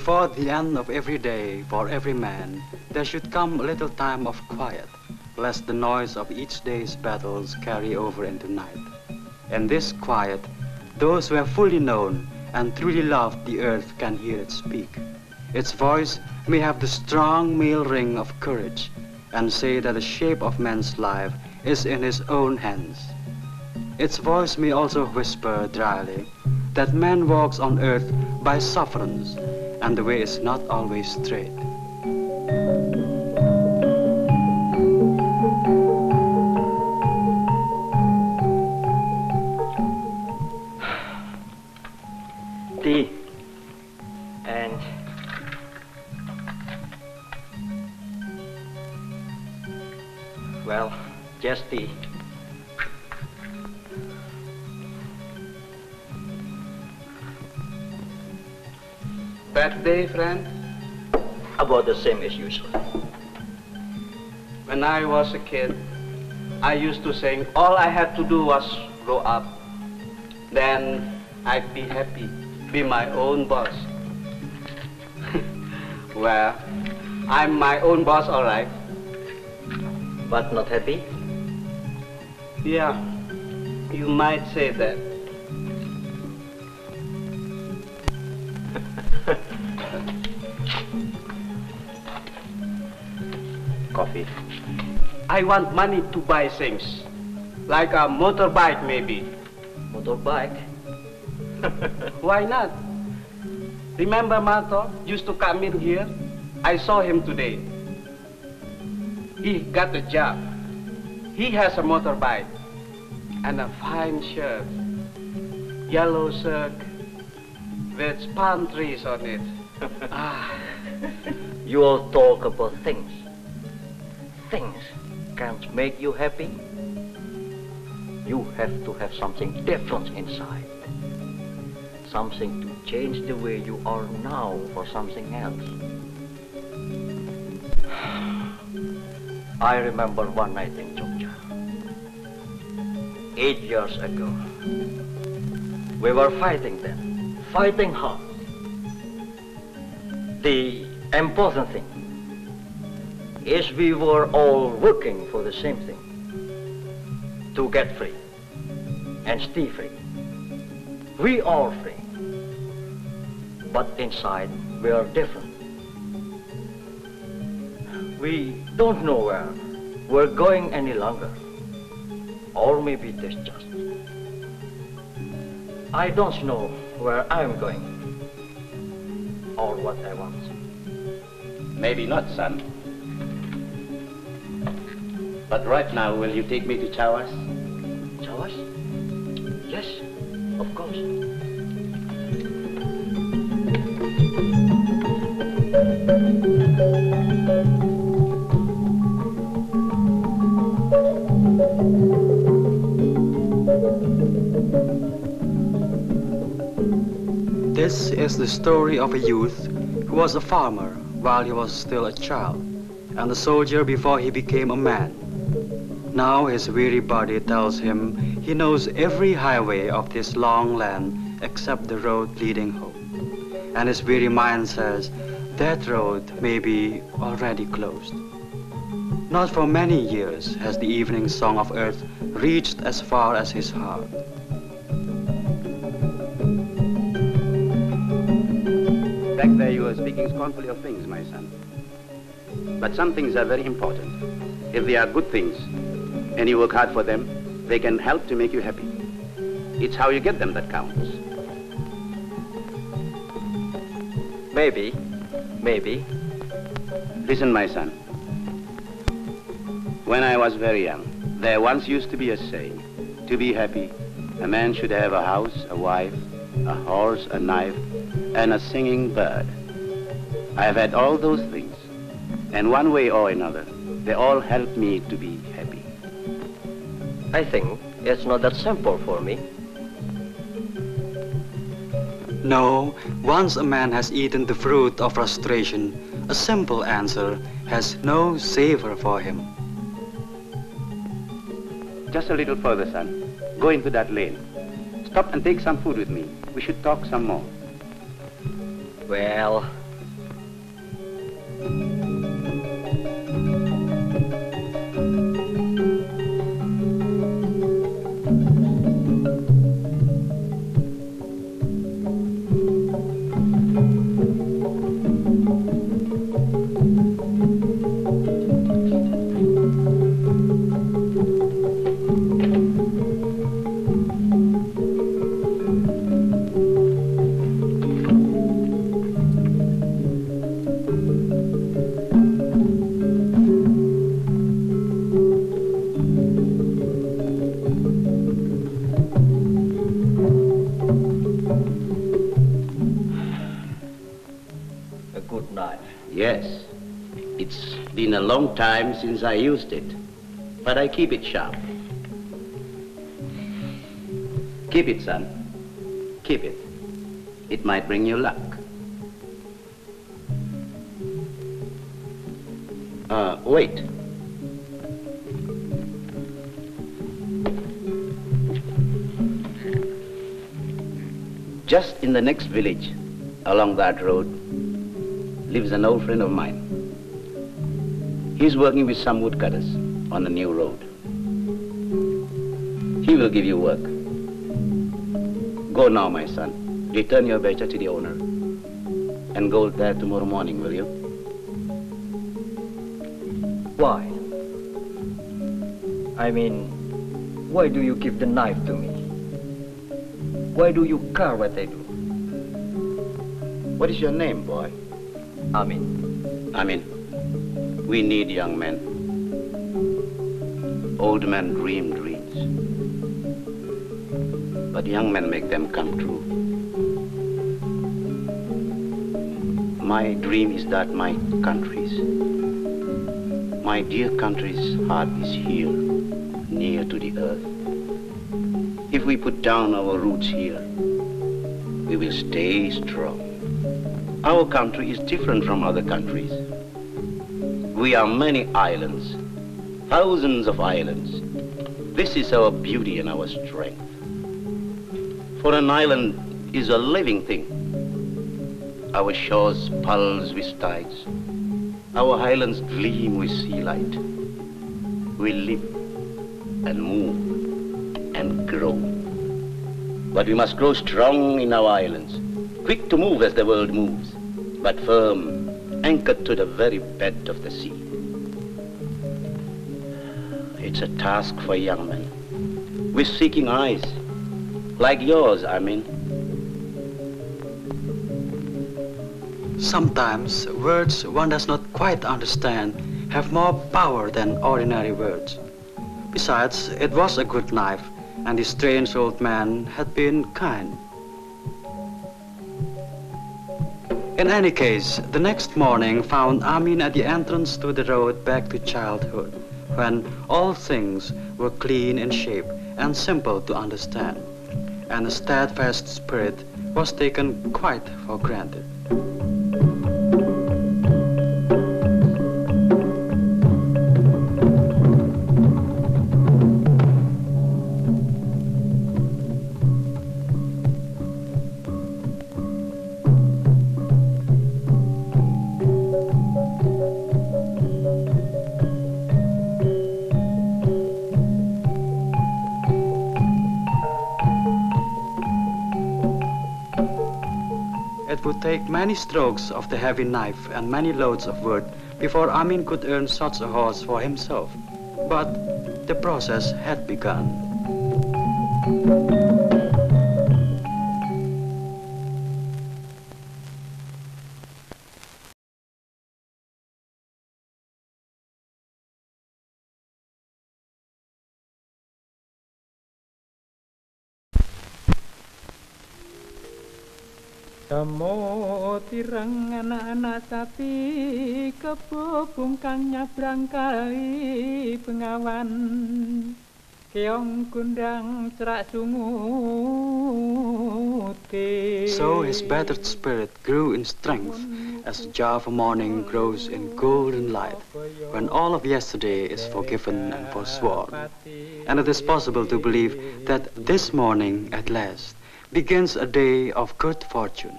Before the end of every day, for every man, there should come a little time of quiet, lest the noise of each day's battles carry over into night. In this quiet, those who have fully known and truly loved the earth can hear it speak. Its voice may have the strong male ring of courage and say that the shape of man's life is in his own hands. Its voice may also whisper dryly that man walks on earth by sufferance and the way is not always straight. Tea and well, just tea. Bad day, friend? About the same as usual. When I was a kid, I used to think all I had to do was grow up. Then I'd be happy, be my own boss. Well, I'm my own boss, all right. But not happy? Yeah, you might say that. Coffee. I want money to buy things, like a motorbike maybe. Motorbike? Why not? Remember Mato used to come in here? I saw him today. He got a job. He has a motorbike and a fine shirt, yellow shirt with palm trees on it. You all talk about things. Things can't make you happy. You have to have something different inside. Something to change the way you are now for something else. I remember one night in Jogja. 8 years ago. We were fighting then, fighting hard. The important thing is we were all working for the same thing. To get free and stay free. We are free. But inside we are different. We don't know where we're going any longer. Or maybe this just. I don't know where I'm going. Or what I want. Maybe not, son. But right now, will you take me to Chawas? Chawas? Yes, of course. This is the story of a youth who was a farmer while he was still a child, and a soldier before he became a man. Now his weary body tells him he knows every highway of this long land except the road leading home. And his weary mind says that road may be already closed. Not for many years has the evening song of earth reached as far as his heart. Back there you were speaking scornfully of things, my son. But some things are very important. If they are good things, and you work hard for them, they can help to make you happy. It's how you get them that counts. Maybe. Listen, my son. When I was very young, there once used to be a saying, to be happy, a man should have a house, a wife, a horse, a knife, and a singing bird. I have had all those things, and one way or another, they all help me to be happy. I think it's not that simple for me. No, once a man has eaten the fruit of frustration, a simple answer has no savor for him. Just a little further, son. Go into that lane. Stop and take some food with me. We should talk some more. Well, Yes. It's been a long time since I used it, but I keep it sharp. Keep it, son. Keep it. It might bring you luck. Wait. Just in the next village, along that road, lives an old friend of mine. He's working with some woodcutters on the new road. He will give you work. Go now, my son. Return your becha to the owner and go there tomorrow morning, will you? Why? I mean, why do you give the knife to me? Why do you care what I do? What is your name, boy? Amin. Amin. We need young men. Old men dream dreams, but young men make them come true. My dream is that my country's, my dear country's heart is here, near to the earth. If we put down our roots here, we will stay strong. Our country is different from other countries. We are many islands, thousands of islands. This is our beauty and our strength. For an island is a living thing. Our shores pulse with tides. Our highlands gleam with sea light. We live and move and grow. But we must grow strong in our islands, quick to move as the world moves, but firm, anchored to the very bed of the sea. It's a task for young men, with seeking eyes, like yours, Amin. Sometimes words one does not quite understand have more power than ordinary words. Besides, it was a good knife, and the strange old man had been kind. In any case, the next morning found Amin at the entrance to the road back to childhood, when all things were clean in shape and simple to understand, and a steadfast spirit was taken quite for granted. It would take many strokes of the heavy knife and many loads of wood before Amin could earn such a horse for himself. But the process had begun. Temu tireng anak-anak sapi kebubung kang nyabrang kali Bengawan keong kundang cerak sunguti. So his battered spirit grew in strength as Java morning grows in golden light, when all of yesterday is forgiven and forsworn. And it is possible to believe that this morning at last begins a day of good fortune.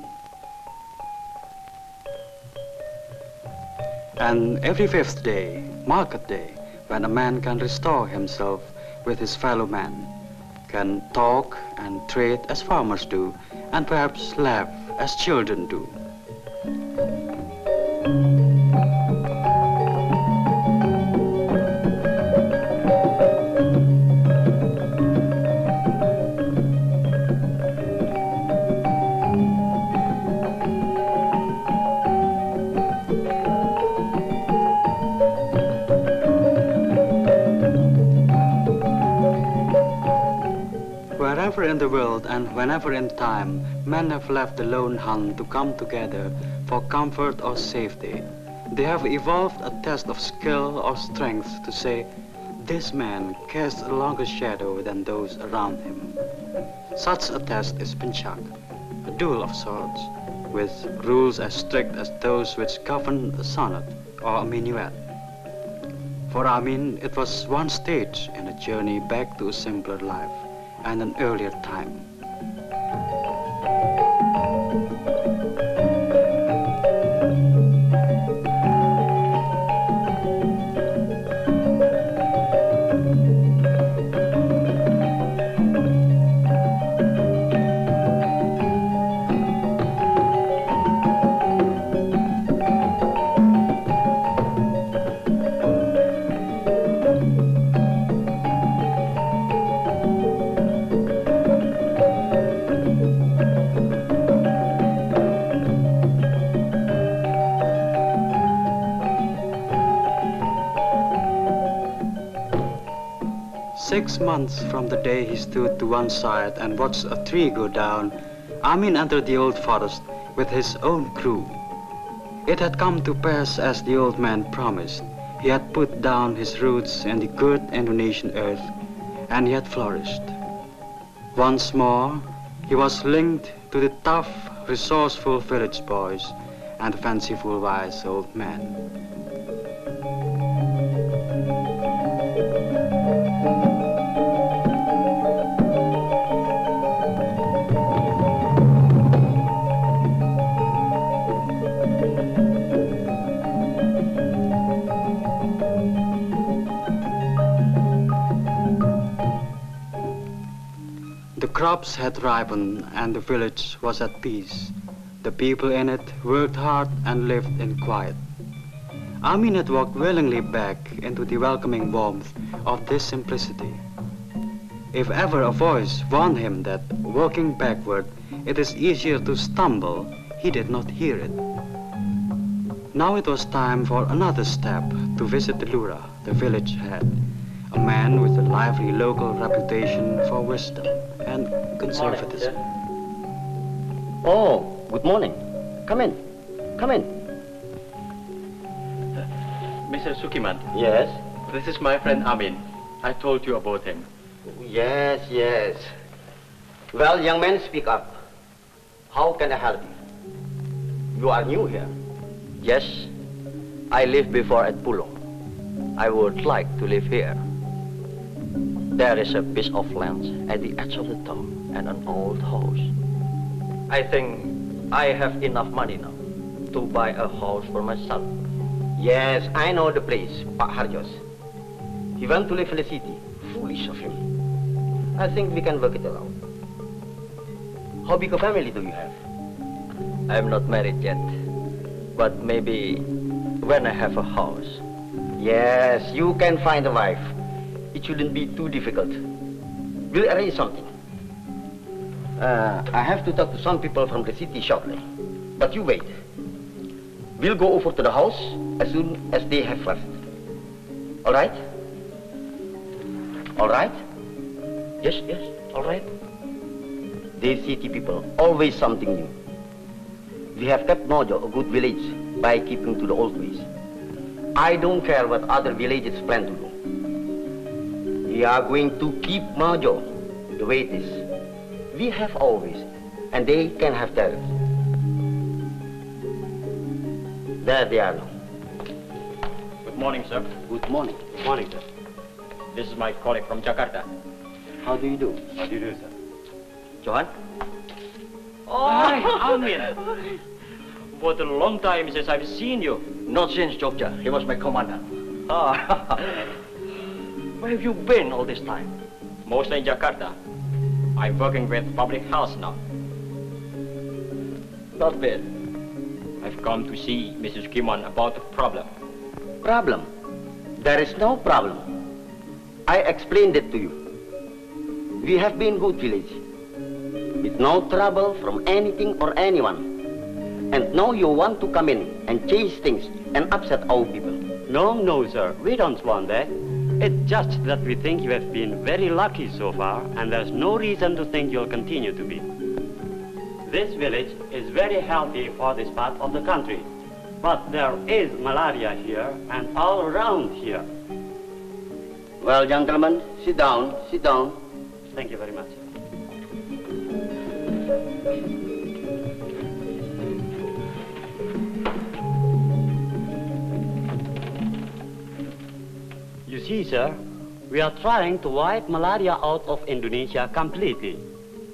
And every fifth day, market day, when a man can restore himself with his fellow man, can talk and trade as farmers do, and perhaps laugh as children do. Wherever in the world and whenever in time, men have left the lone hunt to come together for comfort or safety. They have evolved a test of skill or strength to say, this man casts a longer shadow than those around him. Such a test is Pencak, a duel of swords, with rules as strict as those which govern a sonnet or a minuet. For Amin, it was one stage in a journey back to a simpler life and an earlier time. "6 months from the day he stood to one side and watched a tree go down, Amin entered the old forest with his own crew. It had come to pass as the old man promised. He had put down his roots in the good Indonesian earth, and he had flourished. Once more, he was linked to the tough, resourceful village boys and the fanciful wise old man. The crops had ripened and the village was at peace. The people in it worked hard and lived in quiet. Amin had walked willingly back into the welcoming warmth of this simplicity. If ever a voice warned him that walking backward it is easier to stumble, he did not hear it. Now it was time for another step to visit the Lura, the village head, a man with a lively local reputation for wisdom and conservatism. Oh, good morning. Come in. Come in. Mr. Sukiman, Yes? this is my friend Amin. I told you about him. Yes, yes. Well, young man, speak up. How can I help you? You are new here. Yes, I lived before at Pulong. I would like to live here. There is a piece of land at the edge of the town and an old house. I think I have enough money now to buy a house for myself. Yes, I know the place, Pak Harjos. He went to live in the city. Foolish of him. I think we can work it out. How big a family do you have? I'm not married yet, but maybe when I have a house. Yes, you can find a wife. It shouldn't be too difficult. We'll arrange something. I have to talk to some people from the city shortly. But you wait. We'll go over to the house as soon as they have left. All right? All right? Yes, yes, all right. These city people, always something new. We have kept Mojo a good village by keeping to the old ways. I don't care what other villages plan to do. We are going to keep Mojo the way it is. We have always, and they can have theirs. There they are now. Good morning, sir. Good morning. Good morning, sir. This is my colleague from Jakarta. How do you do? How do you do, sir? Johan? Hi, Amin. What a long time since I've seen you. Not since Jogja. He was my commandant. Where have you been all this time? Mostly in Jakarta. I'm working with public health now. Not bad. I've come to see Mrs. Kiman about the problem. Problem? There is no problem. I explained it to you. We have been good village, with no trouble from anything or anyone. And now you want to come in and change things and upset our people. No, no, sir. We don't want that. It's just that we think you have been very lucky so far, and there's no reason to think you'll continue to be. This village is very healthy for this part of the country. But there is malaria here and all around here. Well, gentlemen, sit down, sit down. Thank you very much. You see, sir, we are trying to wipe malaria out of Indonesia completely.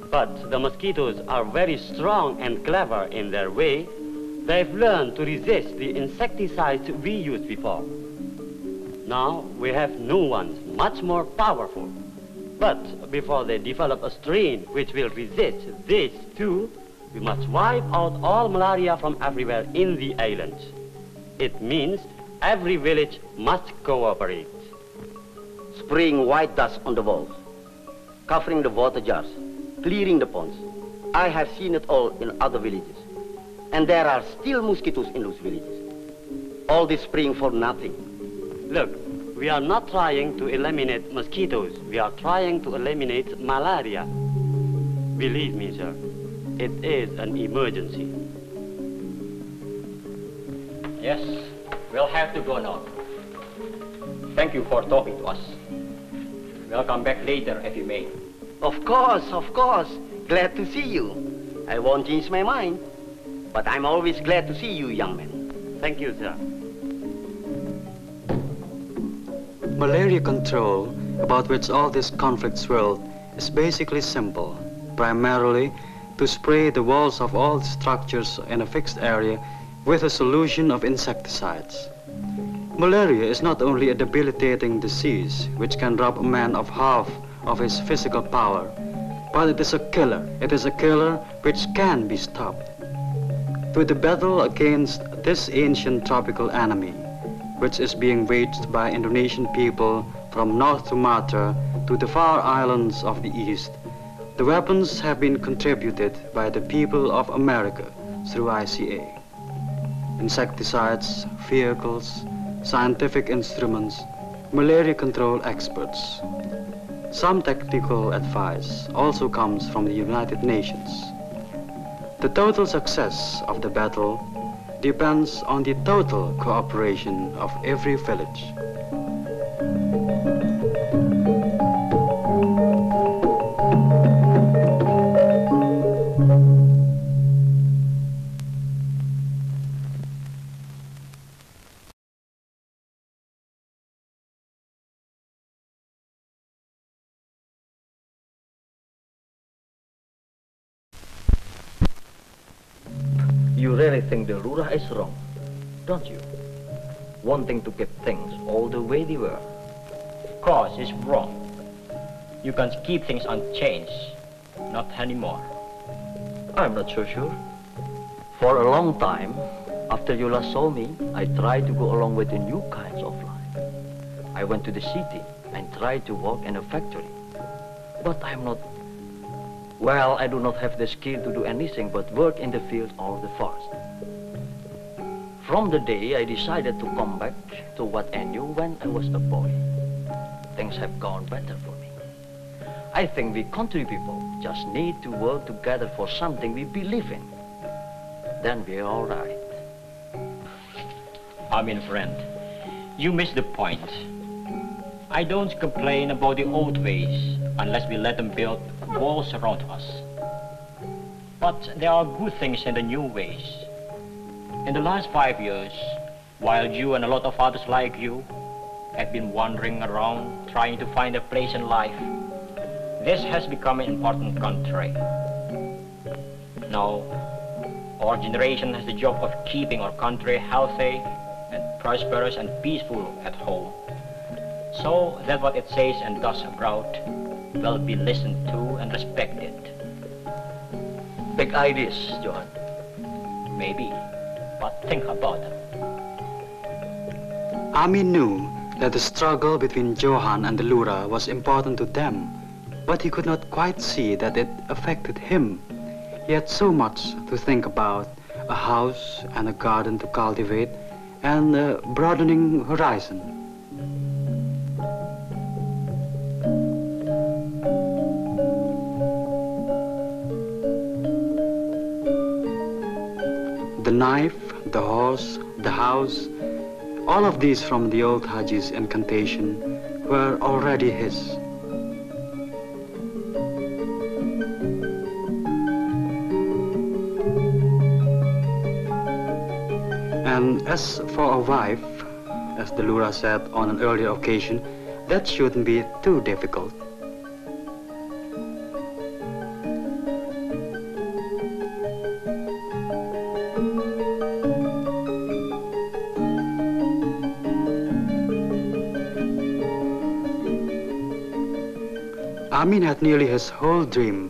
But the mosquitoes are very strong and clever in their way. They've learned to resist the insecticides we used before. Now we have new ones, much more powerful. But before they develop a strain which will resist this too, we must wipe out all malaria from everywhere in the islands. It means every village must cooperate. Spraying white dust on the walls, covering the water jars, clearing the ponds. I have seen it all in other villages. And there are still mosquitoes in those villages. All this spraying for nothing. Look, we are not trying to eliminate mosquitoes. We are trying to eliminate malaria. Believe me, sir, it is an emergency. Yes, we'll have to go now. Thank you for talking to us. We'll come back later if you may. Of course. Glad to see you. I won't change my mind. But I'm always glad to see you, young man. Thank you, sir. Malaria control, about which all this conflict swirled, is basically simple. Primarily, to spray the walls of all structures in a fixed area with a solution of insecticides. Malaria is not only a debilitating disease which can rob a man of half of his physical power, but it is a killer. It is a killer which can be stopped. To the battle against this ancient tropical enemy, which is being waged by Indonesian people from North Sumatra to the far islands of the East, the weapons have been contributed by the people of America through ICA. Insecticides, vehicles, scientific instruments, malaria control experts. Some technical advice also comes from the United Nations. The total success of the battle depends on the total cooperation of every village. You really think the Lurah is wrong, don't you? Wanting to keep things all the way they were. Of course, it's wrong. You can't keep things unchanged. Not anymore. I'm not so sure. For a long time, after you last saw me, I tried to go along with the new kinds of life. I went to the city and tried to work in a factory. But I'm not... Well, I do not have the skill to do anything but work in the field or the forest. From the day I decided to come back to what I knew when I was a boy, things have gone better for me. I think we country people just need to work together for something we believe in. Then we're all right. Amin, friend, you missed the point. I don't complain about the old ways unless we let them build walls around us. But there are good things in the new ways. In the last 5 years, while you and a lot of others like you have been wandering around trying to find a place in life, this has become an important country. Now, our generation has the job of keeping our country healthy and prosperous and peaceful at home, so that what it says and does abroad will be listened to and respected. Big ideas, Johan. Maybe, but think about them. Amin knew that the struggle between Johan and the Lura was important to them, but he could not quite see that it affected him. He had so much to think about, a house and a garden to cultivate, and a broadening horizon. The knife, the horse, the house, all of these from the old Haji's incantation were already his. And as for a wife, as the Lura said on an earlier occasion, that shouldn't be too difficult. Amin had nearly his whole dream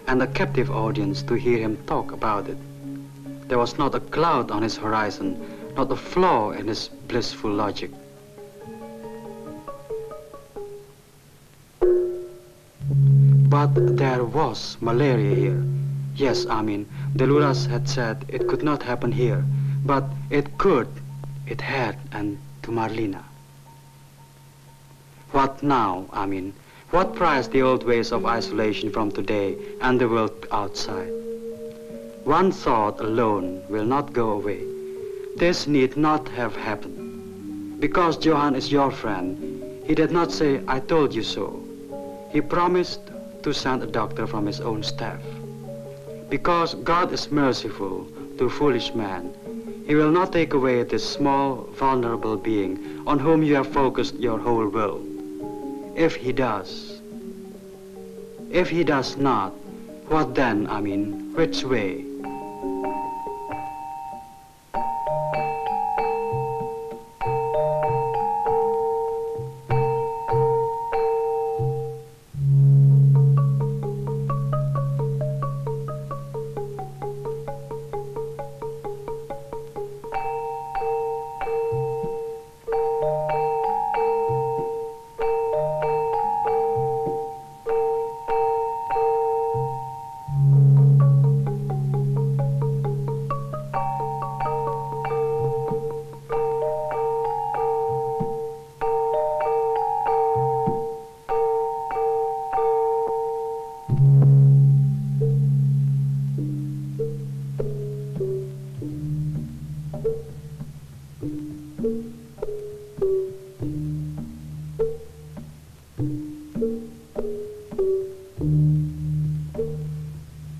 and a captive audience to hear him talk about it. There was not a cloud on his horizon, not a flaw in his blissful logic. But there was malaria here. Yes, Amin, the Luras had said it could not happen here, but it could, it had, and to Marlina. What now, Amin? What price the old ways of isolation from today and the world outside? One thought alone will not go away. This need not have happened. Because Johan is your friend, he did not say, "I told you so." He promised to send a doctor from his own staff. Because God is merciful to foolish man, he will not take away this small, vulnerable being on whom you have focused your whole will. If he does not, what then, Amin? Which way?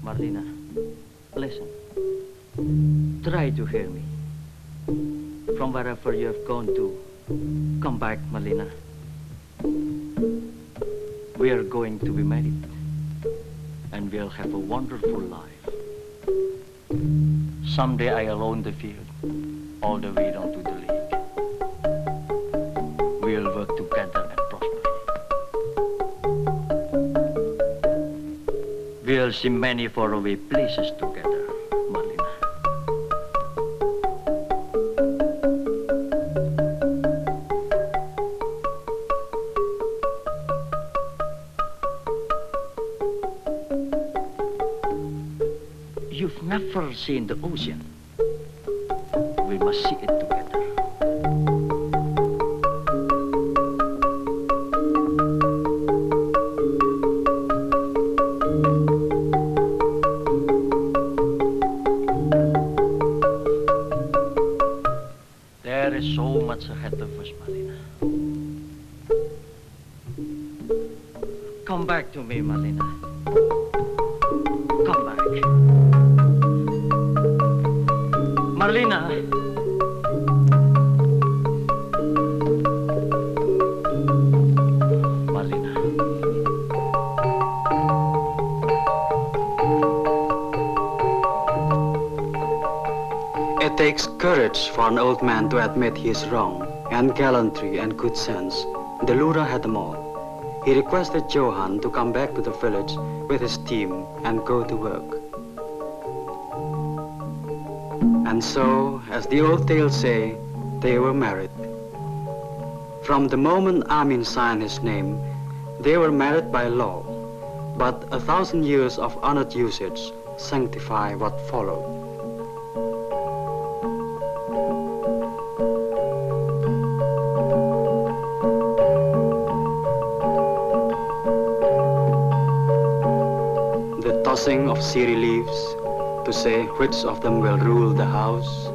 Marlina, listen. Try to hear me. From wherever you have gone to, come back, Marlina. We are going to be married, and we'll have a wonderful life. Someday I'll own the field, all the way down to the lake. We'll work together and prosper. We'll see many faraway places together, Marlina. You've never seen the ocean. We must see it together. There is so much ahead of us, Marlina. Come back to me, Marlina. Come back. Marlina. Marlina. It takes courage for an old man to admit he is wrong, and gallantry and good sense. The Lura had them all. He requested Johan to come back to the village with his team and go to work. And so, as the old tales say, they were married. From the moment Amin signed his name, they were married by law, but 1,000 years of honored usage sanctify what followed. The tossing of siri leaves to say which of them will rule the house,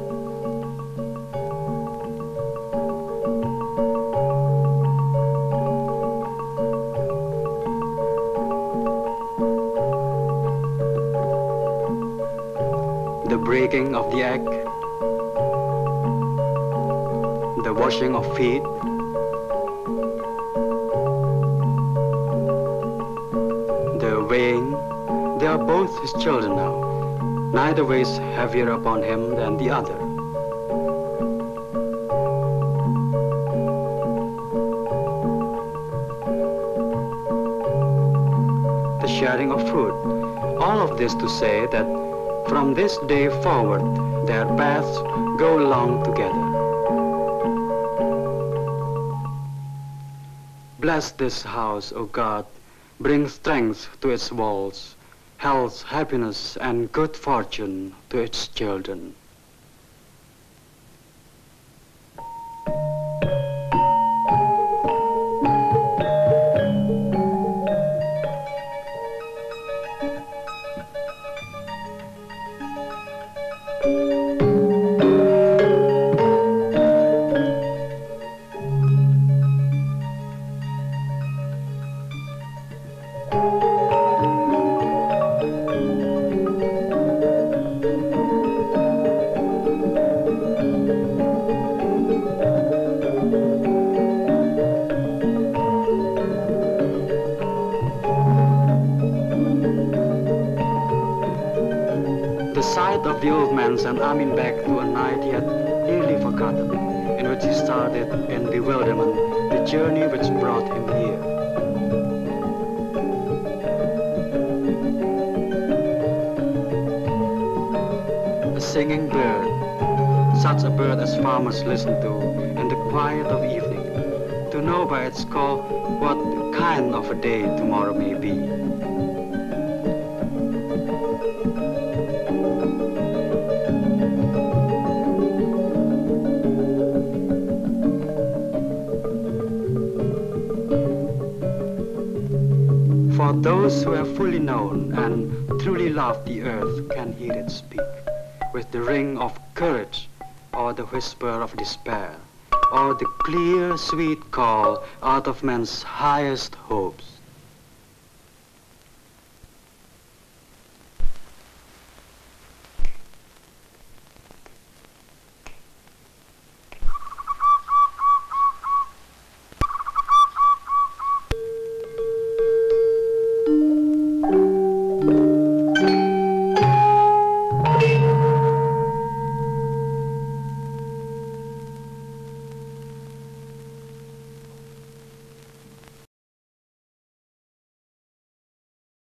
the breaking of the egg, the washing of feet, the weighing. They are both his children now. Neither weighs heavier upon him than the other. The sharing of food. All of this to say that from this day forward, their paths go along together. Bless this house, O God. Bring strength to its walls, health, happiness, and good fortune to its children. The sight of the old man sent Amin back to a night he had nearly forgotten, in which he started in bewilderment the journey which brought him here. A singing bird, such a bird as farmers listen to in the quiet of evening, to know by its call what kind of a day tomorrow may be. For those who have fully known and truly loved the earth can hear it speak, with the ring of courage, or the whisper of despair, or the clear, sweet call out of man's highest hopes.